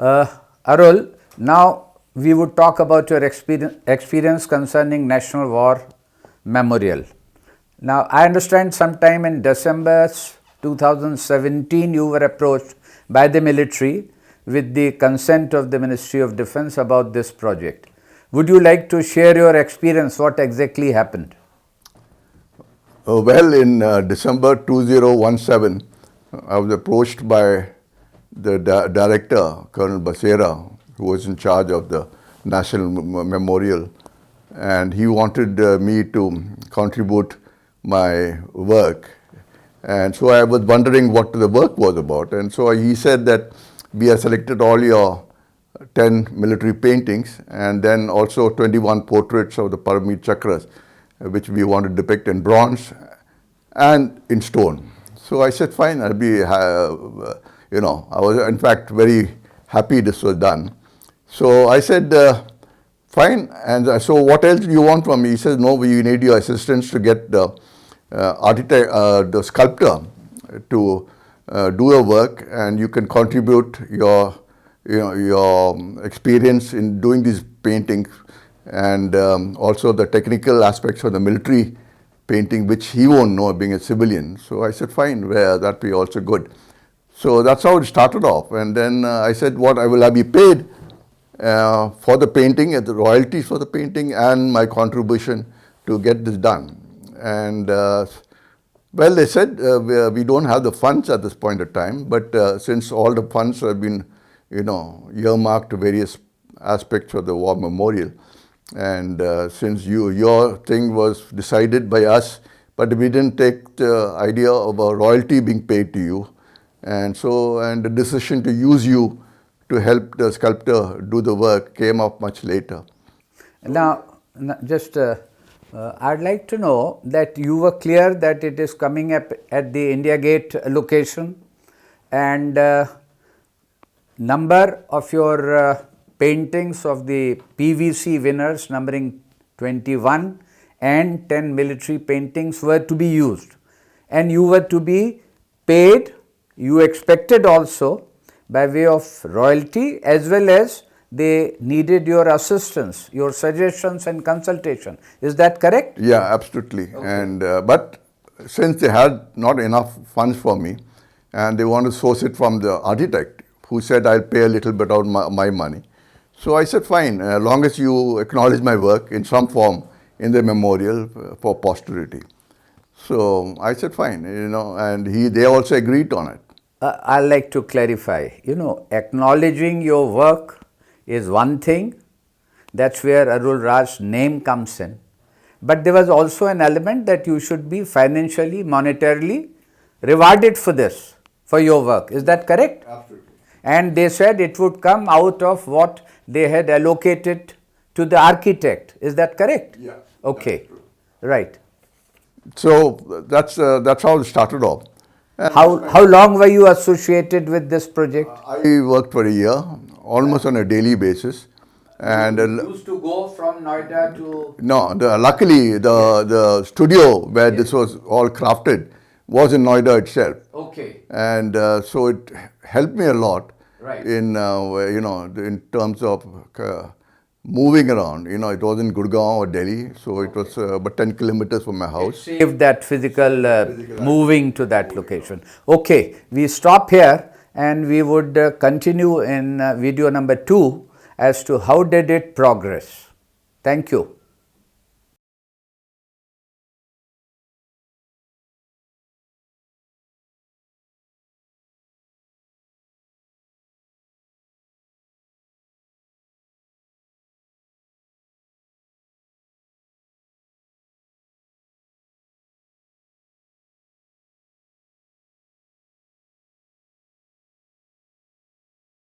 Arul, now we would talk about your experience concerning National War Memorial. Now, I understand sometime in December 2017 you were approached by the military with the consent of the Ministry of Defence about this project. Would you like to share your experience, what exactly happened? Well, in December 2017, I was approached by the director, Colonel Basera, who was in charge of the National Memorial, and he wanted me to contribute my work. And so I was wondering what the work was about. And so he said that we have selected all your 10 military paintings and then also 21 portraits of the Param Veer Chakras, which we want to depict in bronze and in stone. So I said, fine, I'll be, I was in fact very happy this was done. So I said, fine, and so what else do you want from me? He says, no, we need your assistance to get the architect, the sculptor to do a work, and you can contribute your experience in doing these paintings and also the technical aspects of the military painting, which he won't know being a civilian. So I said, fine, well, that be also good. So that's how it started off. And then I said, what will I be paid for the painting, the royalties for the painting, and my contribution to get this done. And well, they said, we don't have the funds at this point of time, but since all the funds have been, earmarked to various aspects of the war memorial, and since your thing was decided by us, but we didn't take the idea of a royalty being paid to you, and the decision to use you to help the sculptor do the work came up much later. Now, just I'd like to know that you were clear that it is coming up at the India Gate location, and number of your paintings of the PVC winners numbering 21 and 10 military paintings were to be used, and you were to be paid, you expected also by way of royalty, as well as they needed your assistance, your suggestions and consultation. Is that correct? Yeah, absolutely. Okay. And but since they had not enough funds for me, and they want to source it from the architect, who said I'll pay a little bit out my money. So I said, fine, as long as you acknowledge my work in some form in the memorial for posterity. So I said, fine, and they also agreed on it. I'd like to clarify, acknowledging your work is one thing, that's where Arulraj's name comes in. But there was also an element that you should be financially, monetarily rewarded for this, for your work. Is that correct? Absolutely. And they said it would come out of what they had allocated to the architect. Is that correct? Yeah. Okay. Right. So that's how it started off. How long were you associated with this project? I worked for a year, almost on a daily basis. And you used to go from Noida to... No, luckily the studio where this was all crafted was in Noida itself. Okay. And so it helped me a lot. Right. In in terms of moving around. It was in Gurgaon or Delhi, so it was about 10 kilometers from my house. It saved that physical moving to that location. Okay, we stop here and we would continue in video number 2 as to how did it progress. Thank you.